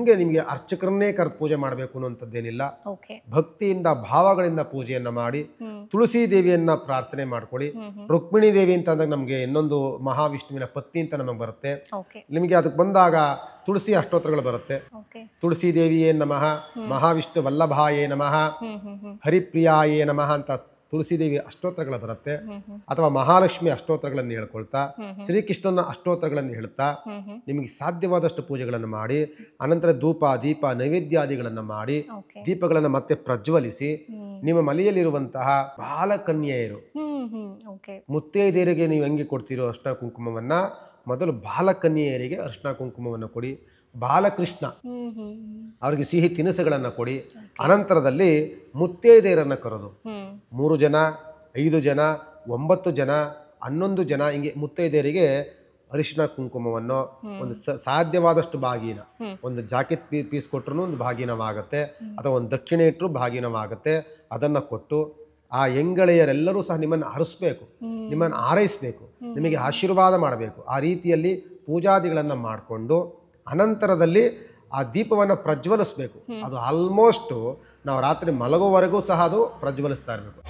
ಹಂಗೆ ನಿಮಗೆ ಅರ್ಚಕರನ್ನೇ ಕರೆದು ಪೂಜೆ ಮಾಡಬೇಕು ಅನ್ನುವಂಥದ್ದೇನಿಲ್ಲ. ಓಕೆ. ಭಕ್ತಿಯಿಂದ ಭಾವಗಳಿಂದ ಪೂಜೆಯನ್ನ ಮಾಡಿ ತುಳಸಿ ದೇವಿಯನ್ನ ಪ್ರಾರ್ಥನೆ ಮಾಡ್ಕೊಳ್ಳಿ. ರುಕ್ಮಿಣಿ ದೇವಿ ಅಂತ ಅಂದಾಗ ನಮಗೆ ಇನ್ನೊಂದು ಮಹಾವಿಷ್ಣುವಿನ ಪತ್ನಿ ಅಂತ ನಮಗೆ ಬರುತ್ತೆ. ಓಕೆ. ನಿಮಗೆ ಅದಕ್ಕೆ ಬಂದಾಗ ತುಳಸಿ ಅಷ್ಟೋತ್ರಗಳು ಬರುತ್ತೆ. ಓಕೆ. ತುಳಸಿ ದೇವಿಯೇ ನಮಃ, ಮಹಾವಿಷ್ಣು ವಲ್ಲಭಾಯೇ ನಮಃ, ಹರಿಪ್ರಿಯಾಯೇ ನಮಃ ಅಂತ ತುಳಸಿ ದೇವಿ ಅಷ್ಟೋತ್ರಗಳು ಬರುತ್ತೆ. ಅಥವಾ ಮಹಾಲಕ್ಷ್ಮಿ ಅಷ್ಟೋತ್ರಗಳನ್ನು ಹೇಳ್ಕೊಳ್ತಾ ಶ್ರೀಕೃಷ್ಣನ ಅಷ್ಟೋತ್ರಗಳನ್ನು ಹೇಳ್ತಾ ನಿಮಗೆ ಸಾಧ್ಯವಾದಷ್ಟು ಪೂಜೆಗಳನ್ನು ಮಾಡಿ, ಅನಂತರ ಧೂಪ ದೀಪ ನೈವೇದ್ಯಾದಿಗಳನ್ನು ಮಾಡಿ ದೀಪಗಳನ್ನು ಮತ್ತೆ ಪ್ರಜ್ವಲಿಸಿ ನಿಮ್ಮ ಮನೆಯಲ್ಲಿರುವಂತಹ ಬಾಲಕನ್ಯೆಯರು ಮುತ್ತೈದೆಯರಿಗೆ ನೀವು ಹೆಂಗೆ ಕೊಡ್ತೀರೋ ಅರ್ಶಿನ ಕುಂಕುಮವನ್ನ ಮೊದಲು ಬಾಲಕನ್ಯೆಯರಿಗೆ ಅರ್ಶಿನ ಕುಂಕುಮವನ್ನು ಕೊಡಿ. ಬಾಲಕೃಷ್ಣ ಅವರಿಗೆ ಸಿಹಿ ತಿನಿಸುಗಳನ್ನು ಕೊಡಿ. ಅನಂತರದಲ್ಲಿ ಮುತ್ತೈದೆಯರನ್ನು ಕರೆದು 3 ಜನ 5 ಜನ 9 ಜನ 11 ಜನ ಹಿಂಗೆ ಮುತ್ತೈದೆಯರಿಗೆ ಅರಿಶಿನ ಕುಂಕುಮವನ್ನು ಒಂದು ಸಾಧ್ಯವಾದಷ್ಟು ಬಾಗಿನ, ಒಂದು ಜಾಕೆಟ್ ಪೀಸ್ ಕೊಟ್ಟರು ಒಂದು ಭಾಗಿನವಾಗುತ್ತೆ, ಅಥವಾ ಒಂದು ದಕ್ಷಿಣೆ ಇಟ್ಟರು ಭಾಗಿನವಾಗುತ್ತೆ. ಅದನ್ನು ಕೊಟ್ಟು ಆ ಹೆಂಗಳೆಯರೆಲ್ಲರೂ ಸಹ ನಿಮ್ಮನ್ನು ಹರಿಸ್ಬೇಕು, ನಿಮ್ಮನ್ನು ಆರೈಸಬೇಕು, ನಿಮಗೆ ಆಶೀರ್ವಾದ ಮಾಡಬೇಕು. ಆ ರೀತಿಯಲ್ಲಿ ಪೂಜಾದಿಗಳನ್ನು ಮಾಡಿಕೊಂಡು ಅನಂತರದಲ್ಲಿ ಆ ದೀಪವನ್ನು ಪ್ರಜ್ವಲಿಸಬೇಕು. ಅದು ಆಲ್ಮೋಸ್ಟ್ ನಾವು ರಾತ್ರಿ ಮಲಗುವವರೆಗೂ ಸಹ ಅದು ಪ್ರಜ್ವಲಿಸ್ತಾ ಇರಬೇಕು.